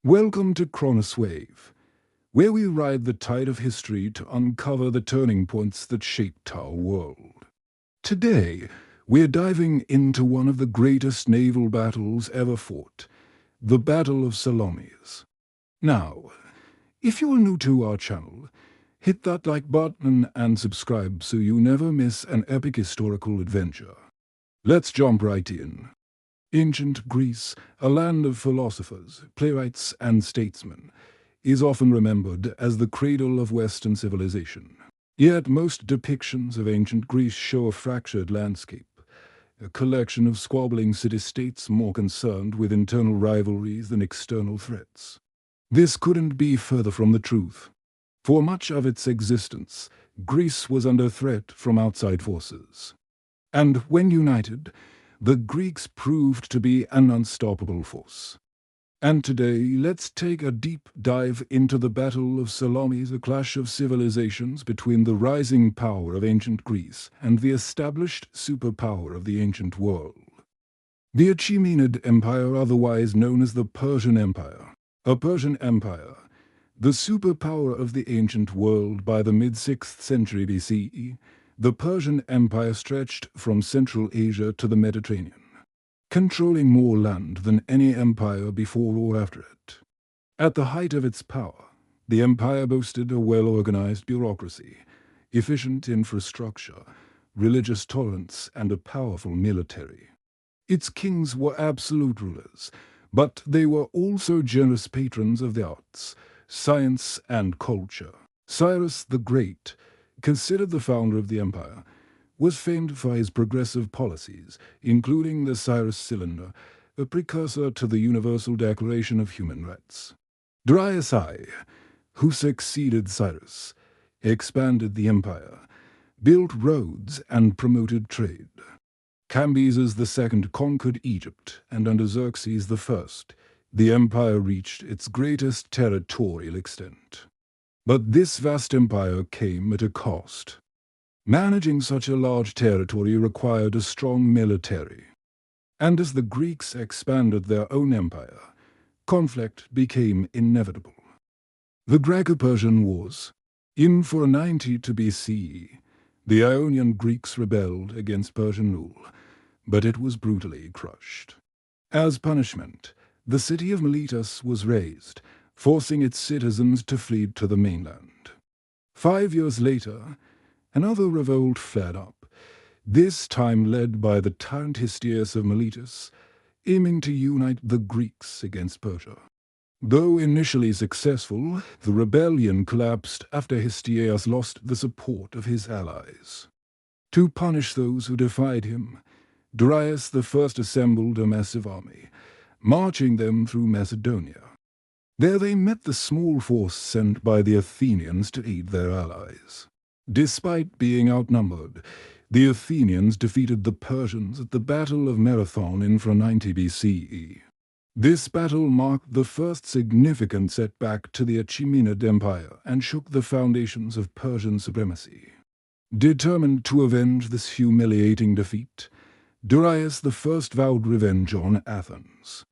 Welcome to Chronoswave, where we ride the tide of history to uncover the turning points that shaped our world. Today, we're diving into one of the greatest naval battles ever fought, the Battle of Salamis. Now, if you're new to our channel, hit that like button and subscribe so you never miss an epic historical adventure. Let's jump right in. Ancient Greece, a land of philosophers, playwrights, and statesmen, is often remembered as the cradle of Western civilization. Yet most depictions of ancient Greece show a fractured landscape, a collection of squabbling city-states more concerned with internal rivalries than external threats. This couldn't be further from the truth. For much of its existence, Greece was under threat from outside forces. And when united, the Greeks proved to be an unstoppable force. And today, let's take a deep dive into the Battle of Salamis, a clash of civilizations between the rising power of ancient Greece and the established superpower of the ancient world. The Achaemenid Empire, otherwise known as the Persian Empire. A Persian Empire, the superpower of the ancient world by the mid-6th century BCE, the Persian Empire stretched from Central Asia to the Mediterranean, controlling more land than any empire before or after it. At the height of its power, the empire boasted a well-organized bureaucracy, efficient infrastructure, religious tolerance, and a powerful military. Its kings were absolute rulers, but they were also generous patrons of the arts, science, and culture. Cyrus the Great, considered the founder of the empire, was famed for his progressive policies, including the Cyrus Cylinder, a precursor to the Universal Declaration of Human Rights. Darius I, who succeeded Cyrus, expanded the empire, built roads, and promoted trade. Cambyses II conquered Egypt, and under Xerxes I, the empire reached its greatest territorial extent. But this vast empire came at a cost. Managing such a large territory required a strong military. And as the Greeks expanded their own empire, conflict became inevitable. The Greco-Persian Wars. In 492 BCE, the Ionian Greeks rebelled against Persian rule, but it was brutally crushed. As punishment, the city of Miletus was razed, forcing its citizens to flee to the mainland. 5 years later, another revolt flared up, this time led by the tyrant Histiaeus of Miletus, aiming to unite the Greeks against Persia. Though initially successful, the rebellion collapsed after Histiaeus lost the support of his allies. To punish those who defied him, Darius I assembled a massive army, marching them through Macedonia. There they met the small force sent by the Athenians to aid their allies. Despite being outnumbered, the Athenians defeated the Persians at the Battle of Marathon in 490 BCE. This battle marked the first significant setback to the Achaemenid Empire and shook the foundations of Persian supremacy. Determined to avenge this humiliating defeat, Darius I vowed revenge on Athens.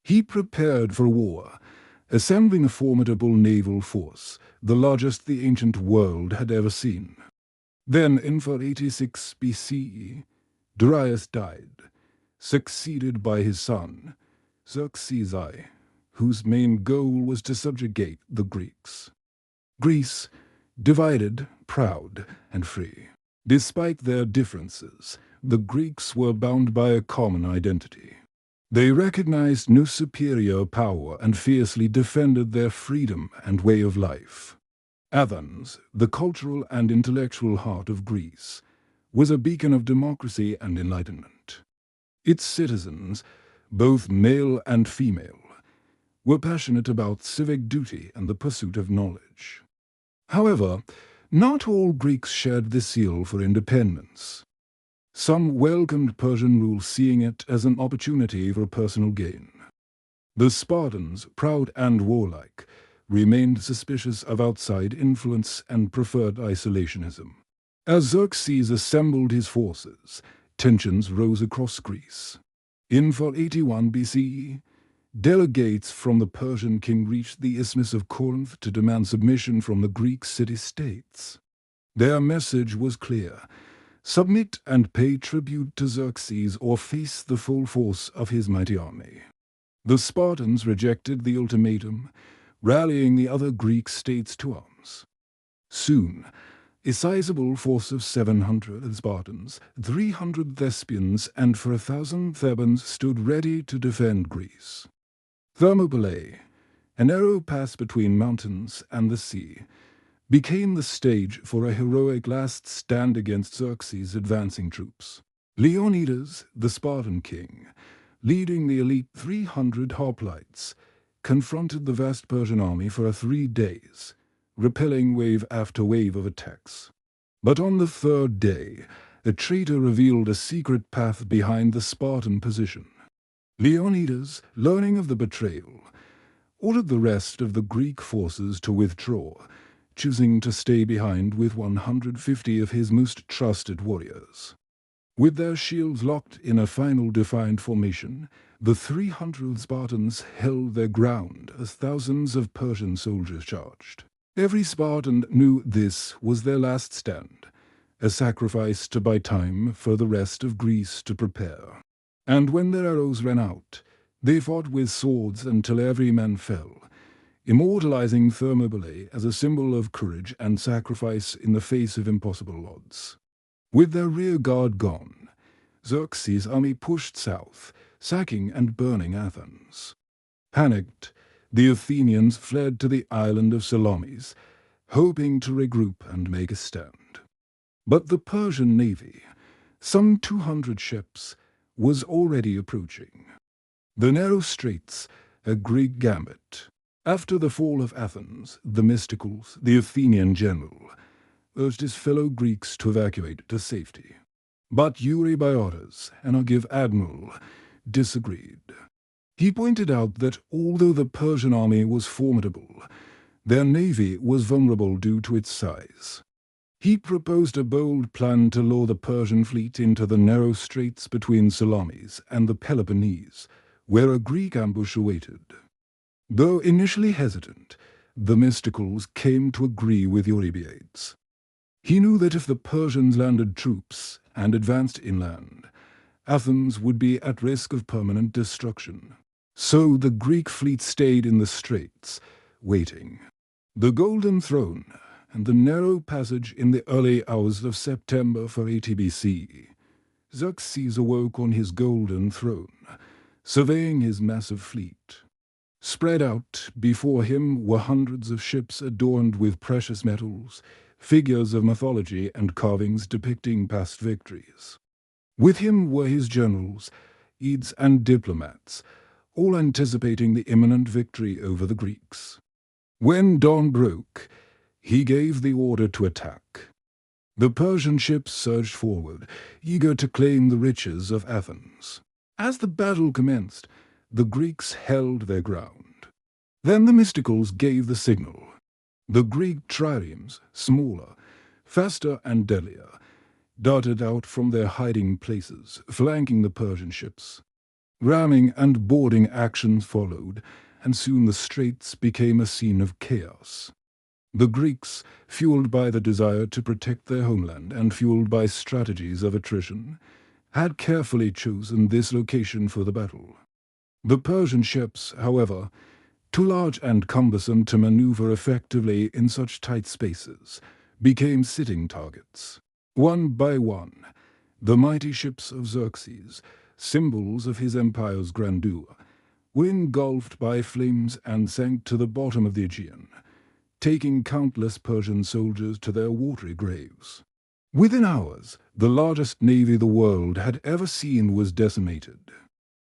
He prepared for war, assembling a formidable naval force, the largest the ancient world had ever seen. Then, in 486 BCE, Darius died, succeeded by his son, Xerxes I, whose main goal was to subjugate the Greeks. Greece, divided, proud, and free. Despite their differences, the Greeks were bound by a common identity. They recognized no superior power and fiercely defended their freedom and way of life. Athens, the cultural and intellectual heart of Greece, was a beacon of democracy and enlightenment. Its citizens, both male and female, were passionate about civic duty and the pursuit of knowledge. However, not all Greeks shared this zeal for independence. Some welcomed Persian rule, seeing it as an opportunity for personal gain. The Spartans, proud and warlike, remained suspicious of outside influence and preferred isolationism. As Xerxes assembled his forces, tensions rose across Greece. In 481 BCE, Delegates from the Persian king reached the Isthmus of Corinth to demand submission from the Greek city-states. Their message was clear: submit and pay tribute to Xerxes or face the full force of his mighty army. The Spartans rejected the ultimatum, rallying the other Greek states to arms. Soon, a sizable force of 700 Spartans, 300 Thespians, and for 1,000 Thebans stood ready to defend Greece. Thermopylae, a narrow pass between mountains and the sea, became the stage for a heroic last stand against Xerxes' advancing troops. Leonidas, the Spartan king, leading the elite 300 hoplites, confronted the vast Persian army for 3 days, repelling wave after wave of attacks. But on the 3rd day, a traitor revealed a secret path behind the Spartan position. Leonidas, learning of the betrayal, ordered the rest of the Greek forces to withdraw, choosing to stay behind with 150 of his most trusted warriors. With their shields locked in a final defiant formation, the 300 Spartans held their ground as thousands of Persian soldiers charged. Every Spartan knew this was their last stand, a sacrifice to buy time for the rest of Greece to prepare. And when their arrows ran out, they fought with swords until every man fell, immortalizing Thermopylae as a symbol of courage and sacrifice in the face of impossible odds. With their rear guard gone, Xerxes' army pushed south, sacking and burning Athens. Panicked, the Athenians fled to the island of Salamis, hoping to regroup and make a stand. But the Persian navy, some 200 ships, was already approaching. The narrow straits, a Greek gambit. After the fall of Athens, Themistocles, the Athenian general, urged his fellow Greeks to evacuate to safety. But Eurybaeotus, an Argive admiral, disagreed. He pointed out that although the Persian army was formidable, their navy was vulnerable due to its size. He proposed a bold plan to lure the Persian fleet into the narrow straits between Salamis and the Peloponnese, where a Greek ambush awaited. Though initially hesitant, Themistocles came to agree with Eurybaeotus. He knew that if the Persians landed troops and advanced inland, Athens would be at risk of permanent destruction. So the Greek fleet stayed in the straits, waiting. The Golden Throne and the narrow passage in the early hours of September for 80 BC. Xerxes awoke on his golden throne, surveying his massive fleet. Spread out before him were hundreds of ships adorned with precious metals, figures of mythology and carvings depicting past victories. With him were his generals, aides and diplomats, all anticipating the imminent victory over the Greeks. When dawn broke, he gave the order to attack. The Persian ships surged forward, eager to claim the riches of Athens. As the battle commenced, the Greeks held their ground. Then Themistocles gave the signal. The Greek triremes, smaller, faster and deadlier, darted out from their hiding places, flanking the Persian ships. Ramming and boarding actions followed, and soon the straits became a scene of chaos. The Greeks, fueled by the desire to protect their homeland and fueled by strategies of attrition, had carefully chosen this location for the battle. The Persian ships, however, too large and cumbersome to maneuver effectively in such tight spaces, became sitting targets. One by one, the mighty ships of Xerxes, symbols of his empire's grandeur, were engulfed by flames and sank to the bottom of the Aegean, taking countless Persian soldiers to their watery graves. Within hours, the largest navy the world had ever seen was decimated.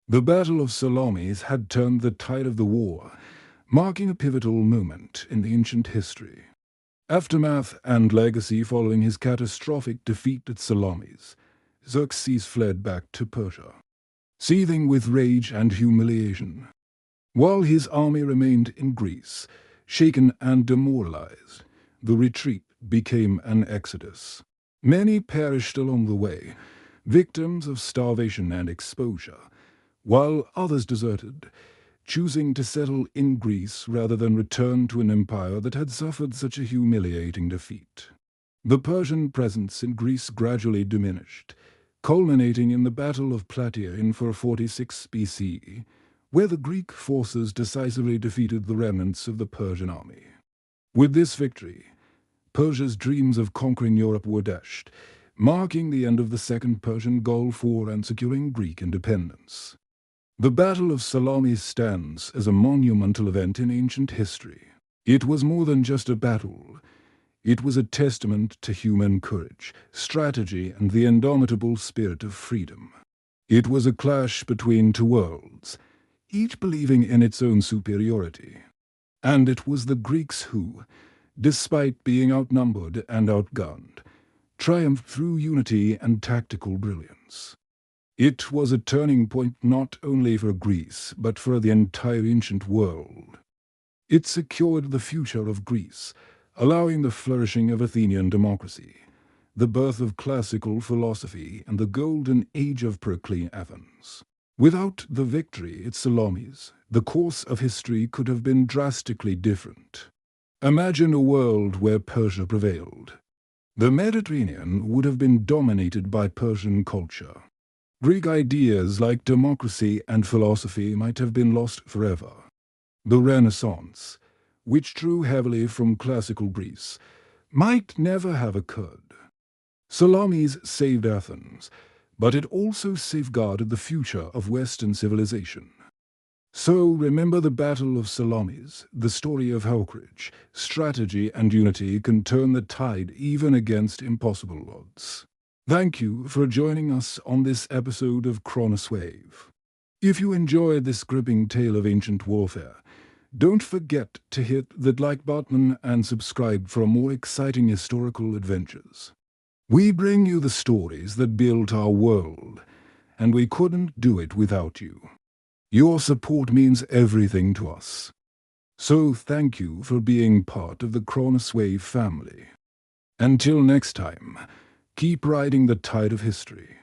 The Battle of Salamis had turned the tide of the war, marking a pivotal moment in ancient history. Aftermath and legacy following his catastrophic defeat at Salamis, Xerxes fled back to Persia, seething with rage and humiliation. While his army remained in Greece, shaken and demoralized, the retreat became an exodus. Many perished along the way, victims of starvation and exposure, while others deserted, choosing to settle in Greece rather than return to an empire that had suffered such a humiliating defeat. The Persian presence in Greece gradually diminished, culminating in the Battle of Plataea in 446 BC, where the Greek forces decisively defeated the remnants of the Persian army. With this victory, Persia's dreams of conquering Europe were dashed, marking the end of the Second Persian Gulf War and securing Greek independence. The Battle of Salamis stands as a monumental event in ancient history. It was more than just a battle. It was a testament to human courage, strategy, and the indomitable spirit of freedom. It was a clash between two worlds, each believing in its own superiority. And it was the Greeks who, despite being outnumbered and outgunned, triumphed through unity and tactical brilliance. It was a turning point not only for Greece, but for the entire ancient world. It secured the future of Greece, allowing the flourishing of Athenian democracy, the birth of classical philosophy, and the golden age of Periclean Athens. Without the victory at Salamis, the course of history could have been drastically different. Imagine a world where Persia prevailed. The Mediterranean would have been dominated by Persian culture. Greek ideas like democracy and philosophy might have been lost forever. The Renaissance, which drew heavily from classical Greece, might never have occurred. Salamis saved Athens, but it also safeguarded the future of Western civilization. So remember the Battle of Salamis, the story of how courage, strategy, and unity can turn the tide even against impossible odds. Thank you for joining us on this episode of Chronoswave. If you enjoyed this gripping tale of ancient warfare, don't forget to hit the like button and subscribe for more exciting historical adventures. We bring you the stories that built our world, and we couldn't do it without you. Your support means everything to us. So thank you for being part of the Chronoswave family. Until next time, keep riding the tide of history.